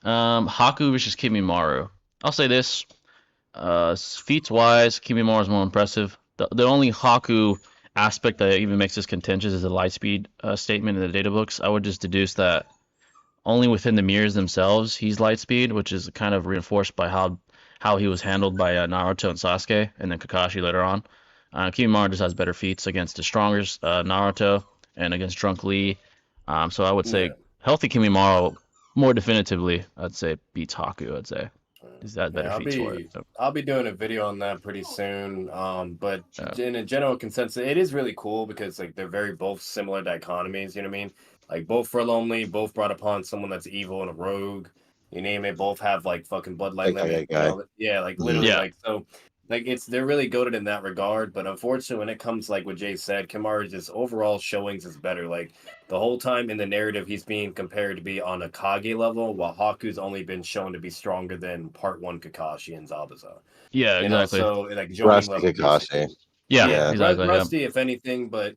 Haku versus Kimimaro. I'll say this. Feats wise, Kimimaro is more impressive. The only Haku aspect that even makes this contentious is the light speed statement in the data books. I would just deduce that only within the mirrors themselves he's light speed, which is kind of reinforced by how he was handled by Naruto and Sasuke, and then Kakashi later on. Kimimaro just has better feats against the stronger Naruto and against Drunk Lee. So I would say Yeah. healthy Kimimaro more definitively. I'd say beats Haku. I'd say he's had better Yeah, feats for it. So, I'll be doing a video on that pretty soon. But uh, in a general consensus, it is really cool because like they're very both similar dichotomies. You know what I mean? Like both for lonely, both brought upon someone that's evil and a rogue. You name it. Both have like fucking bloodline Like limit. that guy. Yeah, like Mhm. literally yeah, like so. Like they're really goated in that regard. But unfortunately, when it comes like what Jay said, Kimara's just overall showings is better. Like the whole time in the narrative, he's being compared to be on a Kage level, while Haku's only been shown to be stronger than Part One Kakashi and Zabuza. yeah, exactly. So like Joning Rusty level Kakashi. basically. Yeah, Yeah, Yeah. exactly. Yeah, Rusty if anything, but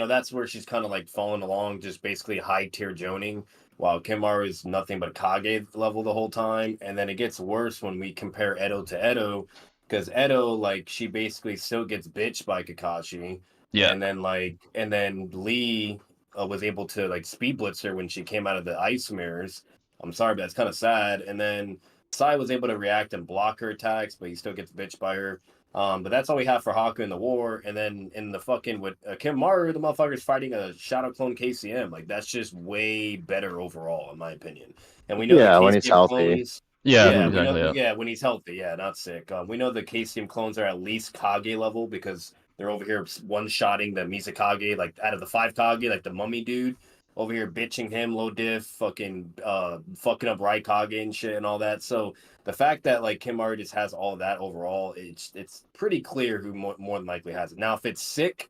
that's where she's kind of like falling along, just basically high tier Joning, while Kimar is nothing but Kage level the whole time. And then it gets worse when we compare Edo to Edo, because Edo, like, she basically still gets bitched by Kakashi. yeah, And then Lee was able to like speed blitz her when she came out of the ice mirrors. I'm sorry, but that's kind of sad. And then Sai was able to react and block her attacks, but he still gets bitched by her. But that's all we have for Haku in the war. And then in the fucking with Kimimaro, the motherfucker's fighting a Shadow Clone KCM. Like that's just way better overall, in my opinion. And we know the Yeah, when he's KCM healthy. clones. yeah, Yeah, Hmm. we know. exactly. Yeah, Yeah, when he's healthy. Yeah, not sick. We know the KCM clones are at least Kage level because they're over here one-shotting the Mizukage, like out of the five Kage, like the mummy dude over here bitching him low diff, fucking up Raikage and shit and all that. So the fact that like Kim just has all of that overall, it's pretty clear who more than likely has it. Now, if it's sick,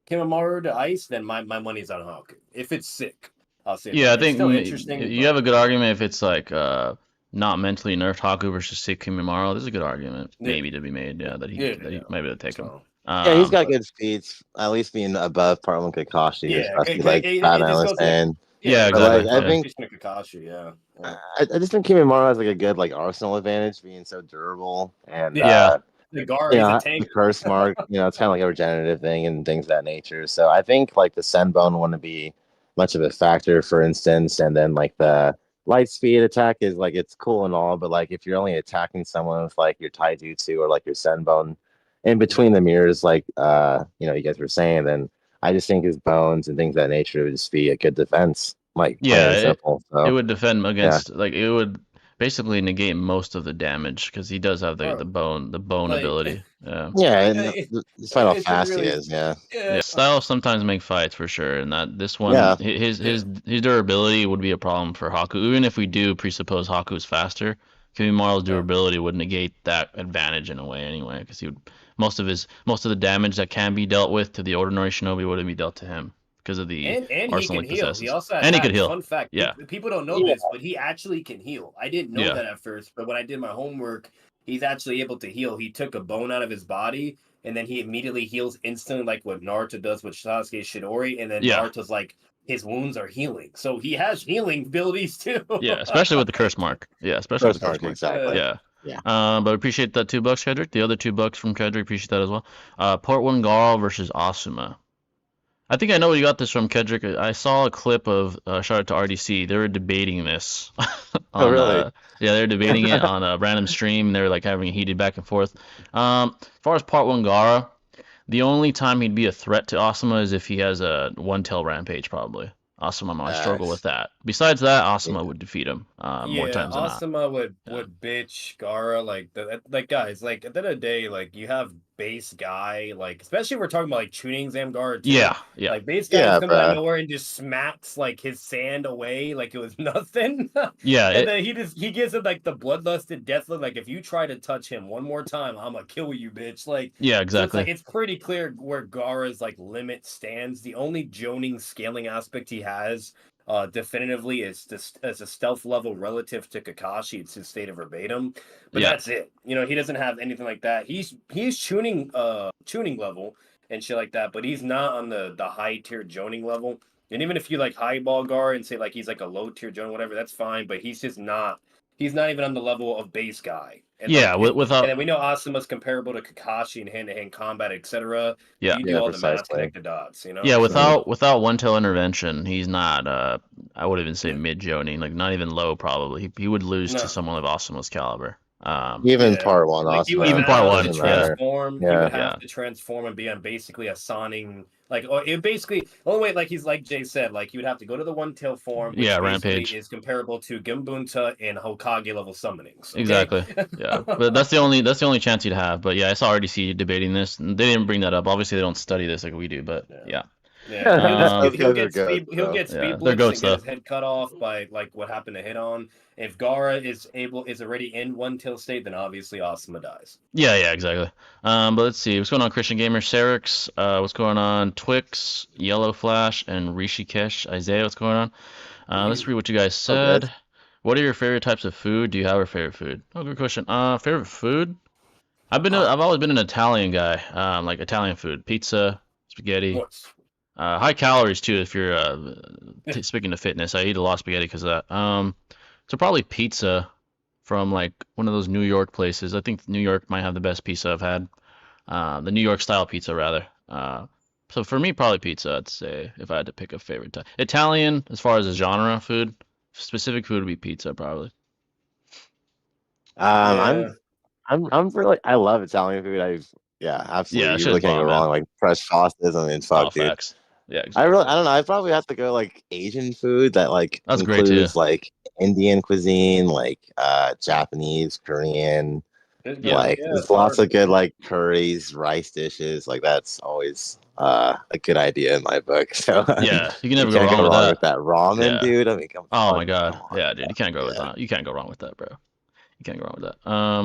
Kimimaro to ice, then my money's on Haku. If it's sick, I'll say yeah. that. I It's think still interesting, you have but a good argument if it's like not mentally nerfed Haku versus sick Kimimaro. There's a good argument yeah, maybe to be made. yeah, Yeah, yeah, that yeah. he might be able to take him. So Yeah, he's got But good speeds, at least being above Part One Kakashi, yeah, especially like Pat it I just was goes in a saying. yeah, yeah, it But goes in exactly. like a I Yeah, think conversation of Kakashi. Yeah, yeah, I just think Kimimaro has like a good like arsenal advantage being so durable and yeah. yeah, The Gaara, he's a the tank. curse mark, it's kind of like a regenerative thing and things of that nature. So I think like the Senbone wouldn't be much of a factor, for instance, and then like the light speed attack is like it's cool and all, but like if you're only attacking someone with like your taijutsu or like your Senbone in between the mirrors, like you guys were saying, then I just think his bones and things of that nature would just be a good defense, like plain yeah. and simple. It So would defend yeah, against like it would basically negate most of the damage because he does have Bro, the bone like ability. Yeah. yeah, and despite how it's fast he really is, yeah, Yeah, yeah. styles sometimes make fights for sure, and that this one yeah, Yeah. his durability would be a problem for Haku. Even if we do presuppose Haku is faster, Kimimara's Yeah. durability would negate that advantage in a way anyway, because he would most of the damage that can be dealt with to the ordinary shinobi wouldn't be dealt to him because of the And he arsenal can he heal. He possesses, also has and he could hacks. heal. Fun fact: Yeah, people don't know yeah. this, but he actually can heal. I didn't know yeah, that at first, but when I did my homework, he's actually able to heal. He took a bone out of his body, and then he immediately heals instantly, like what Naruto does with Sasuke Shidori. And then yeah, Naruto's like, his wounds are healing, so he has healing abilities too. yeah. Especially with the curse mark. Yeah, especially with First the curse mark, mark. exactly. Yeah. Yeah. But appreciate that $2, Kedrick. The other $2 from Kedrick, appreciate that as well. Part one Gaara versus Asuma. I think I know where you got this from, Kedrick. I saw a clip of shout out to RDC. They were debating this Oh, on really? yeah, they were debating it on a random stream. They were like having a heated back and forth. As far as part one Gara, the only time he'd be a threat to Asuma is if he has a one tail rampage, probably. Asuma might struggle with that. Besides that, Asuma would defeat him more Yeah, times than not. Asuma would Yeah. bitch Gara like guys like at the end of the day like you have base guy like especially if we're talking about like tuning Zamgara too Yeah, yeah, like base guy just Yeah, comes out of bro. nowhere and just smacks like his sand away like it was nothing yeah. and then he gives him like the bloodlusted death look like if you try to touch him one more time I'm gonna kill you bitch like Yeah, so it's like exactly. it's pretty clear where Gara's like limit stands the only joning scaling aspect he has definitively is just as a stealth level relative to Kakashi. It's his state of verbatim, but Yeah, that's it. He doesn't have anything like that. He's tuning level and shit like that, but he's not on the high tier joning level. And even if you like highball Gaara and say like he's like a low tier Jonin, whatever, that's fine. But he's just not. He's not even on the level of base guy. And Yeah, like, and without then we know Asuma's comparable to Kakashi in hand-to-hand combat, etc. yeah. You do Yeah, all the math, precisely. connect the dots, you know. Yeah, So without one tail intervention, he's not. I would even say mid Jonin, like not even low. Probably he would lose to no, someone of Asuma's caliber. Even yeah, part one, like he would Asuma, Even part have it to one, doesn't yeah, matter. transform. He would Yeah. have yeah, to transform and be on basically a Sonic. Like, or it basically the only way, like he's like Jay said, like you would have to go to the one tail form, yeah. which basically Rampage, is comparable to Gimbunta and Hokage level summonings. Okay. exactly. Yeah, but that's the only chance he'd have. But yeah, I saw RDC debating this. They didn't bring that up. Obviously, they don't study this like we do. But Yeah. yeah, Yeah, he'll just um, Those he'll guys are get good, speed he'll though. get yeah, speed they're blitzed and goats get though. his head cut off by like what happened to hit on. If Gaara is already in one tail state, then obviously Asuma dies. Yeah, yeah, exactly. But let's see. What's going on, Christian Gamer? Serix. What's going on? Twix, Yellow Flash, and Rishikesh. Isaiah, what's going on? Let's read what you guys Oh, guys. said. What are your favorite types of food? Do you have a favorite food? Oh, good question. Favorite food? I've always been an Italian guy. Like Italian food, pizza, spaghetti. What? High calories too. If you're speaking of fitness, I eat a lot of spaghetti because of that. So probably pizza from like one of those New York places. I think New York might have the best pizza I've had. The New York style pizza rather. So for me, probably pizza. I'd say if I had to pick a favorite type. Italian, as far as a genre food, specific food would be pizza probably. Um, Yeah. I'm really, I love Italian food. Yeah, Yeah, absolutely. that You shit is really can't go bomb, man. wrong. Like fresh pastas. I mean, Oh, fuck, dude. facts. Yeah, exactly. I don't know. I probably have to go like Asian food that like That's great too. includes like Indian cuisine, like Japanese, Korean. Yeah. Like Yeah, there's it's lots hard. of good like curries, rice dishes. Like that's always a good idea in my book. So Yeah, you can you never go can't wrong go with wrong that. with that ramen, Yeah. dude. I mean, Oh my God. come on. Yeah, dude, you can't go with Yeah. that. You can't go wrong with that, bro. You can't go wrong with that.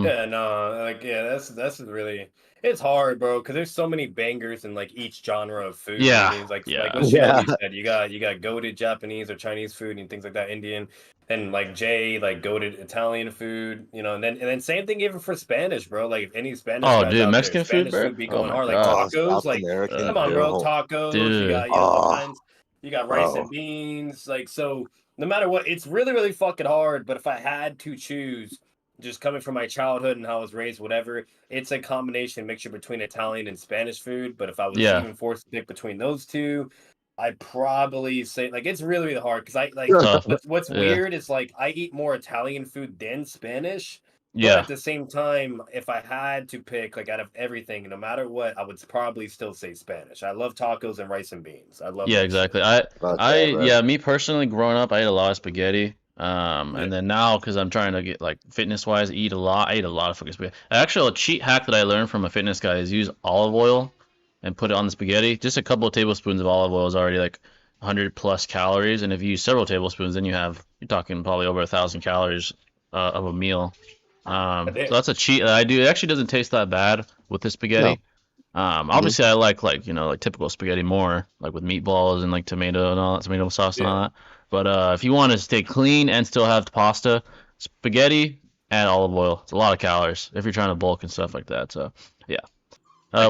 Yeah, no, like yeah, that's really it's hard, bro, because there's so many bangers in like each genre of food. Yeah, Meaning like yeah, what Yeah. Shinobi said, you got goated Japanese or Chinese food and things like that, Indian, and like Jay like goated Italian food, you know, and then same thing even for Spanish, bro. Like if any Spanish Oh, guys dude, out there, Mexican food, Spanish bro. food be Oh going my hard, like Oh, God, tacos, South like American come on, bro, too. tacos. dude. You got all Oh, kinds. You got rice and bro. beans, like so. No matter what, it's really fucking hard. But if I had to choose just coming from my childhood and how I was raised, whatever, it's a combination mixture between Italian and Spanish food. But if I was Yeah, even forced to pick between those two, I'd probably say like it's really hard because I like tough. what's Yeah, weird is like I eat more Italian food than Spanish. But yeah, at the same time, if I had to pick like out of everything, no matter what, I would probably still say Spanish. I love tacos and rice and beans. I love yeah, those shit. exactly. Okay, bro. Yeah, me personally, growing up, I ate a lot of spaghetti. Yeah. And then now, because I'm trying to get like fitness wise, eat a lot. I eat a lot of fucking spaghetti. Actually, a cheat hack that I learned from a fitness guy is use olive oil and put it on the spaghetti. Just a couple of tablespoons of olive oil is already like 100 plus calories, and if you use several tablespoons, then you're talking probably over 1,000 calories of a meal. Damn. So that's a cheat that I do. It actually doesn't taste that bad with the No. spaghetti. Hmm. Obviously I like like typical spaghetti more, like with meatballs and like tomato and all that, tomato sauce and Yeah. all that. But if you want to stay clean and still have pasta, spaghetti and olive oil. It's a lot of calories if you're trying to bulk and stuff like that. So yeah.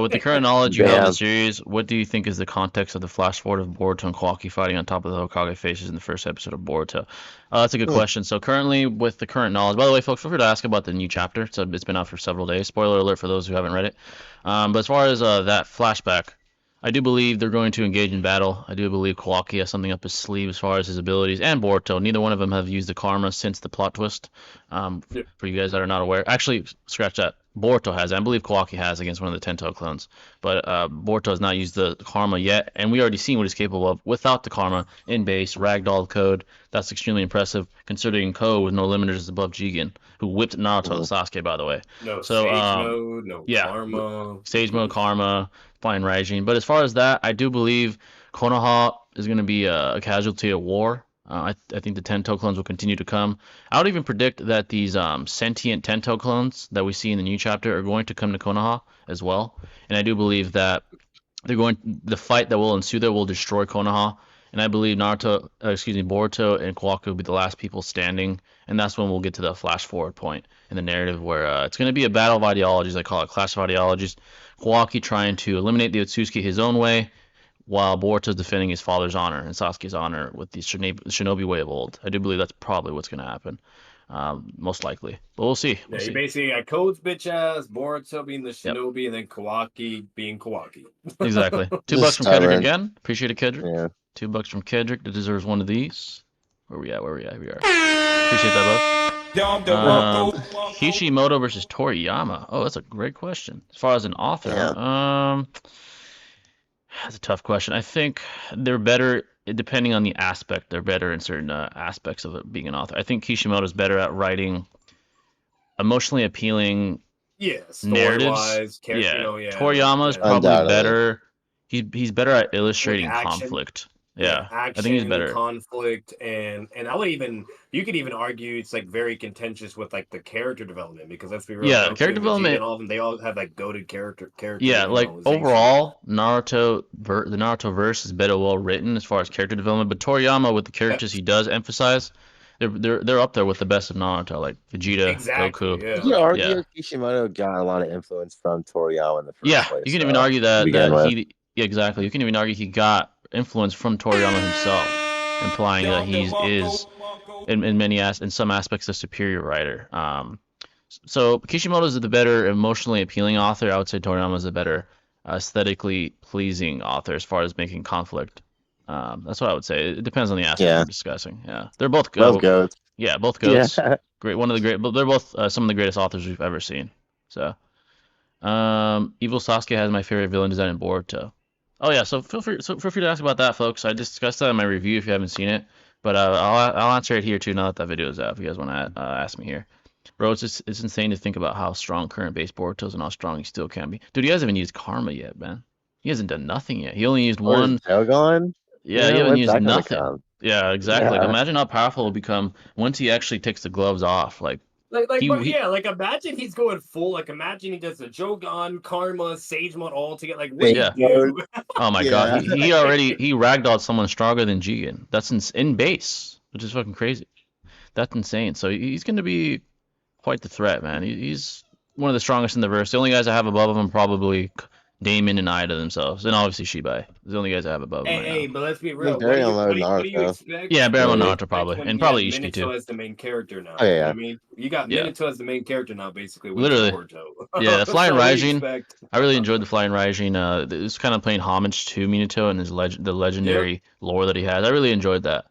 With the current knowledge you have of the Damn. series, what do you think is the context of the flash forward of Boruto and Kawaki fighting on top of the Hokage faces in the first episode of Boruto? That's a good Hmm. question. So currently, with the current knowledge, by the way, folks, feel free to ask about the new chapter. So it's been out for several days. Spoiler alert for those who haven't read it. But as far as that flashback, I do believe they're going to engage in battle. I do believe Kawaki has something up his sleeve as far as his abilities, and Boruto. Neither one of them have used the karma since the plot twist. Yeah. For you guys that are not aware, actually, scratch that. Boruto has. I believe Kawaki has against one of the Tento clones, but Boruto has not used the karma yet, and we already seen what he's capable of without the karma in base ragdoll code. That's extremely impressive, considering code with no limiters is above Jigen, who whipped Naruto and Sasuke, by the way. No So sage mode, no yeah, karma. Sage Mode, Karma, Flying Raijin. But as far as that, I do believe Konoha is going to be a casualty of war. I think the Tento clones will continue to come. I would even predict that these sentient Tento clones that we see in the new chapter are going to come to Konoha as well. And I do believe that the fight that will ensue there will destroy Konoha. And I believe Boruto and Kawaki will be the last people standing. And that's when we'll get to the flash forward point in the narrative where it's going to be a battle of ideologies. I call it clash of ideologies. Kawaki trying to eliminate the Otsutsuki his own way, while Boruto's defending his father's honor and Sasuke's honor with the Shinobi way of old. I do believe that's probably what's going to happen, most likely. But we'll see. Yeah, We'll he see. basically got Code's bitch ass, Boruto being the Yep, Shinobi, and then Kawaki being Kawaki. exactly. $2 Just from Kedrick stubborn. again. Appreciate it, Kedrick. Yeah. $2 from Kedrick that deserves one of these. Where we at? Where we at? We are. Appreciate that, Well, bud. Kishimoto versus Toriyama. Oh, that's a great question. As far as an author, yeah. that's a tough question. I think they're better depending on the aspect. They're better in certain aspects of it being an author. I think Kishimoto's better at writing emotionally appealing Yeah, story narratives. wise, character, Yeah, yeah, Toriyama's yeah. probably Undoubtedly. better. He's better at Like illustrating action. conflict. Yeah, Yeah, I think he's action, better. conflict, and I would even you could even argue it's like very contentious with like the character development because let's be real, Yeah, Goku character and Vegeta development. and all of them, they all have like goated character Yeah, like novelization. overall, the Naruto verse is better well written as far as character development. But Toriyama, with the Yeah, characters he does emphasize, they're up there with the best of Naruto, like Vegeta, exactly. Goku. You Yeah, could like Yeah, argue Kishimoto got a lot of influence from Toriyama in the yeah. first place, You can even so argue to that begin with. yeah, exactly. You can even argue he got influence from Toriyama himself, implying that he is in some aspects a superior writer. So Kishimoto is the better emotionally appealing author. I would say Toriyama is the better aesthetically pleasing author as far as making conflict. That's what I would say. It depends on the aspect Yeah, we're discussing. Yeah, they're both both goats. yeah, both Yeah. goats. Great, one of the great, but they're both some of the greatest authors we've ever seen. So, Evil Sasuke has my favorite villain design in Boruto. Oh yeah, so feel free to ask about that, folks. I discussed that in my review if you haven't seen it, but I'll answer it here too now that that video is out. If you guys want to ask me here. Bro, it's insane to think about how strong current base Boruto is and how strong he still can be. Dude, he hasn't even used Karma yet, man. He hasn't done nothing yet. He only used Or is one. Shogun? Yeah, he hasn't When's used that gonna nothing. come? Yeah, exactly. Like, Yeah. imagine how powerful he'll become once he actually takes the gloves off. Like, but he yeah, like imagine he's going full. Like imagine he does the Jogan, Karma, Sage Mode all together. Like what do Base you yeah. mode. do? Oh my God, Yeah. he already he ragdolled someone stronger than Jigen. That's in base, which is fucking crazy. That's insane. So he's going to be quite the threat, man. He's one of the strongest in the verse. The only guys I have above him probably Damon and Ida themselves, and obviously Shibai. The only guys I have above him right Hey, now. but let's be He's real. very unloaded What do you Naruto, expect? Yeah, What do Barrymore you really. Naruto expect probably, when and you have probably Ishiki too. Minato as the main character now? Oh You know what yeah. I mean? You got Yeah, Minato as the main character now, basically with literally. Boruto. Yeah, Flying So what do you Raijin. expect? I really enjoyed the Flying Raijin. It's kind of playing homage to Minato and the Yep. legendary lore that he has. I really enjoyed that.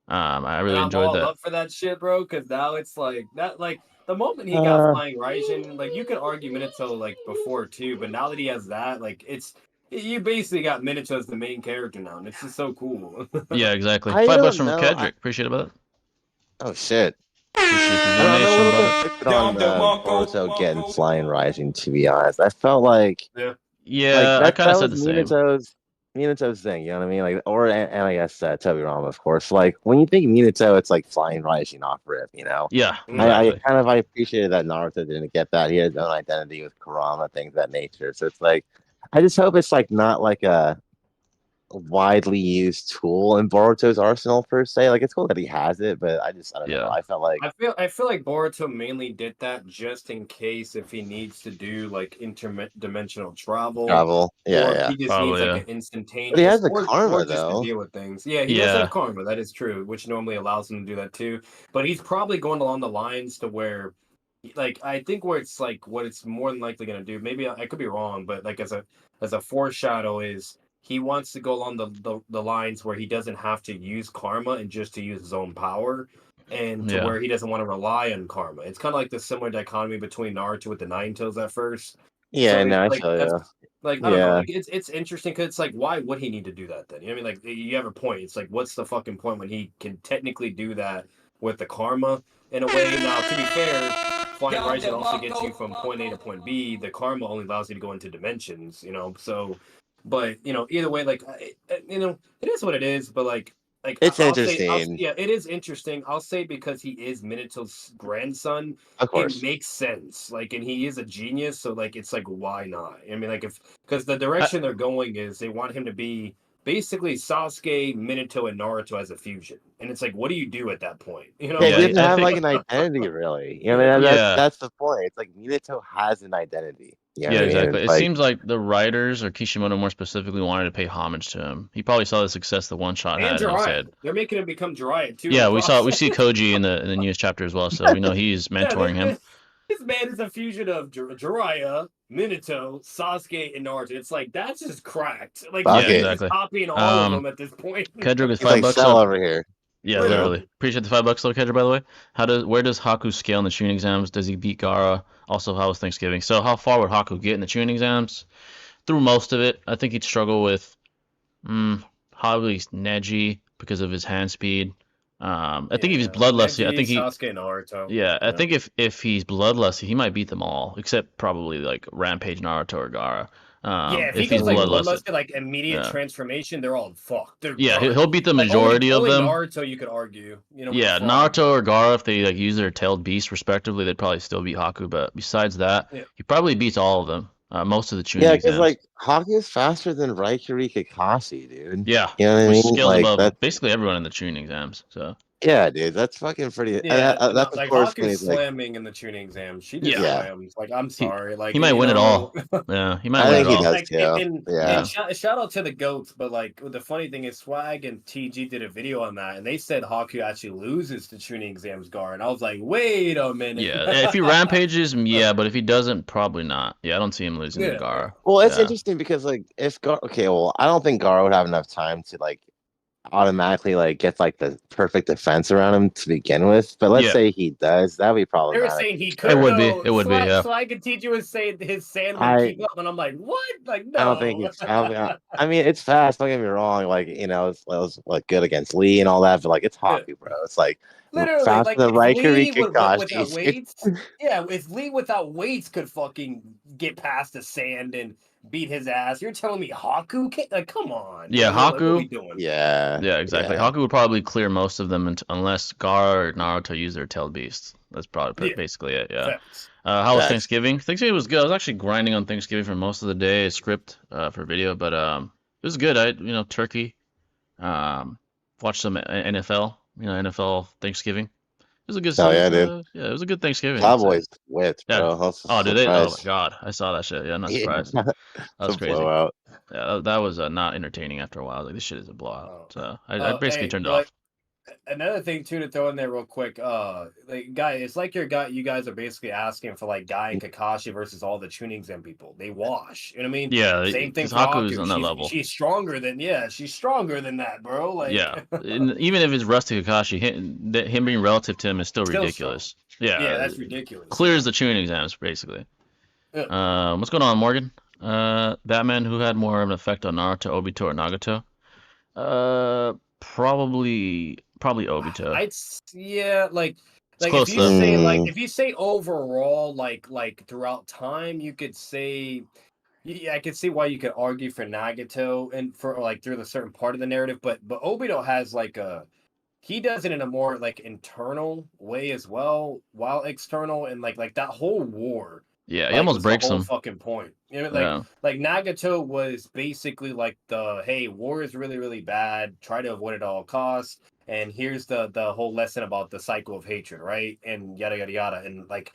I And really I'm enjoyed all that. up for that shit, bro. Because now it's like that. Like the moment he got Uh, Flying Raijin, like you could argue Minato like before too, but now that he has that, like it's you basically got Minato as the main character now, and it's just so cool. Yeah, exactly. I $5 don't from know. Kedrick. Appreciate it, brother. Oh shit. Appreciate the I'm a donation, little brother. conflicted on the Boruto getting Flying Rising, to be honest. I felt like Yeah. Yeah, I kind of that said was the same. Minato's thing, you know what I mean? Like, or and I guess Tobirama, of course. Like when you think Minato, it's like Flying Rising off rip, you know. Yeah, I exactly. kind of I appreciated that Naruto didn't get that. He had his own identity with Kurama, things of that nature. So it's like I just hope it's like not like a widely used tool in Boruto's arsenal per se. Like it's cool that he has it, but I don't know. Yeah. I felt like I feel like Boruto mainly did that just in case if he needs to do like interdimensional travel, travel. Yeah, or if yeah. he just needs Probably, like yeah. an But he instantaneous, has the or karma just to though. deal with things. Yeah, he does have Yeah. karma. That is true, which normally allows him to do that too. But he's probably going along the lines to where, like, I think where it's like what it's more than likely going to do. Maybe I could be wrong, but like as a foreshadow is he wants to go along the lines where he doesn't have to use karma and just to use his own power, and to Yeah. where he doesn't want to rely on karma. It's kind of like the similar dichotomy between Naruto with the Nine Tails at first. So Yeah, it's no, I like feel that's you. like I don't know, Yeah. like it's interesting because it's like why would he need to do that then? You know what I mean? Like you have a point. It's like what's the fucking point when he can technically do that with the karma in a way? Now to be fair, Flying Rising also gets you from point A to point B. The karma only allows you to go into dimensions, you know. So, but you know, either way, like you know, it is what it is. But like It's I'll say, interesting. yeah, it is interesting. I'll say because he is Minato's grandson, Of it course. makes sense. Like, and he is a genius, so like, it's like, why not? I mean, like, if because the I, direction they're going is they want him to be basically Sasuke, Minato, and Naruto as a fusion, and it's like, what do you do at that point? You know, Yeah, he yeah, like, doesn't I have think like an identity really. You know, yeah, what I mean? yeah. That's the point. It's like Minato has an identity. You know Yeah, what I mean? exactly. It's It like, seems like the writers or Kishimoto more specifically wanted to pay homage to him. He probably saw the success the one shot And had, and he Jiraiya. said, They're making him become Jiraiya too in "Yeah, the we process. see Koji in the newest chapter as well, so we know he's Yeah, mentoring him." this man is a fusion of Jiraiya, Minato, Sasuke, and Naruto. It's like that's just cracked. Like fuck Yeah, he's it. just exactly. copying all of Um, them at this point. Kedrick with He's like $5. Cell So over here. yeah, You know? literally. Appreciate the $5 though, Kedrick. By the way, where does Haku scale in the tuning exams? Does he beat Gaara? Also, how was Thanksgiving? So how far would Haku get in the tuning exams? Through most of it, I think he'd struggle with probably Neji because of his hand speed. I think if he's bloodlusty, I Neji, think he Sasuke, Naruto. yeah, I Yeah. think if he's bloodlusty, he might beat them all, except probably like Rampage, Naruto, or Gaara. Yeah, if he If he's goes like bloodlusted, bloodlusted, like immediate yeah, transformation, they're all fucked. They're yeah, done. he'll beat the Like majority of only them. Naruto you could argue, with the Yeah, frog. Naruto or Gaara, if they like use their tailed beasts respectively, they'd probably still beat Haku. But besides that, Yeah. he probably beats all of them. Most of the tuning Yeah, because exams. like Haku is faster than Raikiri Kakashi, dude. Yeah, You know what I which mean? scales Like above that's basically everyone in the tuning exams. So yeah, dude. That's fucking pretty. Yeah, That's of like course when Haku's he's like, slamming in the tuning exam. She just yeah, yeah. slams. Like I'm he sorry, he like might win it all. Yeah, he might I win think it he all. does like too. and Yeah. shout out to the goats, but like the funny thing is Swag and TG did a video on that, and they said Haku actually loses the tuning exams, Gar, and I was like, wait a minute. Yeah, if he rampages, yeah, but if he doesn't, probably not. Yeah, I don't see him losing to Yeah. Gaara. Well, it's Yeah. interesting because like if Gar, okay, well, I don't think Gar would have enough time to like automatically like get like the perfect defense around him to begin with. But let's Yeah. say he does, that'd be They were problematic. saying he It could would be. though. It would be. Yeah. Swag and TG was saying his sand would I keep up, and I'm like, what? Like I don't think no. it's. I mean, it's fast. Don't get me wrong. Like it was like good against Lee and all that, but like it's Yeah. Haku, bro. It's like Literally, faster like than if Raikiri Lee would whip without Kakashi. weights, yeah, if Lee without weights could fucking get past the sand and beat his ass, you're telling me Haku can't? Like, come on. Yeah, Like, what are we Haku. doing? Yeah. Yeah, exactly. Yeah. Haku would probably clear most of them unless Gaara or Naruto use their tailed beasts. That's probably Yeah. basically it. Yeah. Facts. How was Facts. Thanksgiving? Thanksgiving was good. I was actually grinding on Thanksgiving for most of the day, script for video, but it was good. Turkey. Watched some NFL. NFL Thanksgiving. It was a good. Oh yeah, dude. Yeah, it was a good Thanksgiving. Cowboys whipped, Yeah. bro. I was Oh, did they? Oh my surprised. God, I saw that shit. Yeah, I'm not surprised. Yeah. That was It's a crazy. blowout. Yeah, that was not entertaining after a while. I was like, this shit is a blowout. So I basically Hey, turned it like off. another thing too to throw in there real quick. Like guy, it's like you guys are basically asking for like Guy and Kakashi versus all the tuning exam people. They wash. You know what I mean? Yeah, Same thing because for Haku's Haku. on that level. She's stronger than that, bro. Like Yeah, and even if it's Rusty Kakashi, him being relative to him is still Still ridiculous. yeah, that's ridiculous. Clears the tuning exams basically. Yeah. What's going on, Morgan? Batman, who had more of an effect on Naruto, Obito, or Nagato? Probably Obito. Yeah, like close, if you though. say if you say overall like throughout time, you could say yeah, I could see why you could argue for Nagato and for like through the certain part of the narrative, but Obito has like he does it in a more like internal way as well, while external and like that whole war. Yeah, he Like, almost was breaks the whole him. fucking point. You know, Yeah. like Nagato was basically like the hey, war is really really bad. Try to avoid it at all costs. And here's the whole lesson about the cycle of hatred, right? And yada yada yada. And like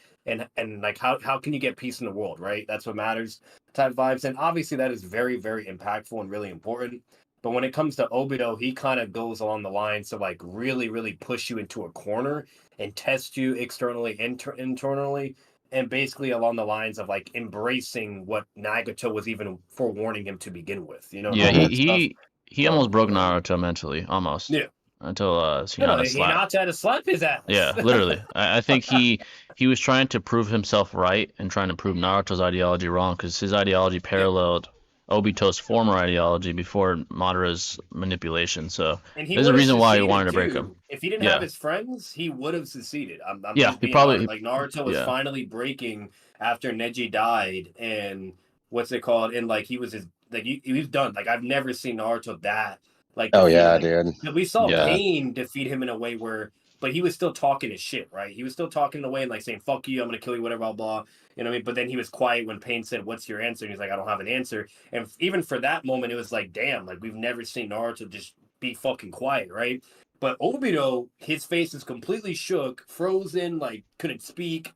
how can you get peace in the world, right? That's what matters. Type vibes. And obviously that is very very impactful and really important. But when it comes to Obito, he kind of goes along the lines to like really really push you into a corner and test you externally, internally and basically along the lines of like embracing what Nagato was even forewarning him to begin with, you know. Yeah, All that stuff. he almost broke Naruto mentally, almost. Yeah. Until No, Hinata slapped. Hinata had to slap his ass. Yeah, literally. I think he was trying to prove himself right and trying to prove Naruto's ideology wrong because his ideology paralleled Obito's former ideology before Madara's manipulation. So And he there's a would've reason why he succeeded, wanted to break too. him. If he didn't Yeah. have his friends, he would have succeeded. I'm Yeah, just he being probably- honest. Like Naruto was yeah. finally breaking after Neji died, and what's it called? And like he was he was done. Like I've never seen Naruto that like. Oh defeated. yeah, Like, dude. we saw Yeah. Pain defeat him in a way where, but he was still talking his shit, right? He was still talking in a way and like saying "fuck you," "I'm gonna kill you," whatever, blah blah. You know what I mean? But then he was quiet when Pain said, "What's your answer?" And he's like, "I don't have an answer." And even for that moment, it was like, damn, like we've never seen Naruto just be fucking quiet, right? But Obito, his face is completely shook, frozen, like couldn't speak.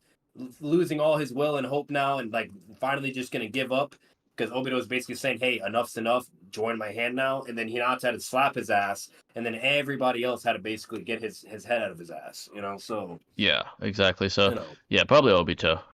losing all his will and hope now, and like finally just gonna give up because Obito was basically saying, "Hey, enough's enough. Join my hand now." And then Hinata had to slap his ass, and then everybody else had to basically get his head out of his ass. You know, so Yeah, exactly. So you know. yeah, probably Obito.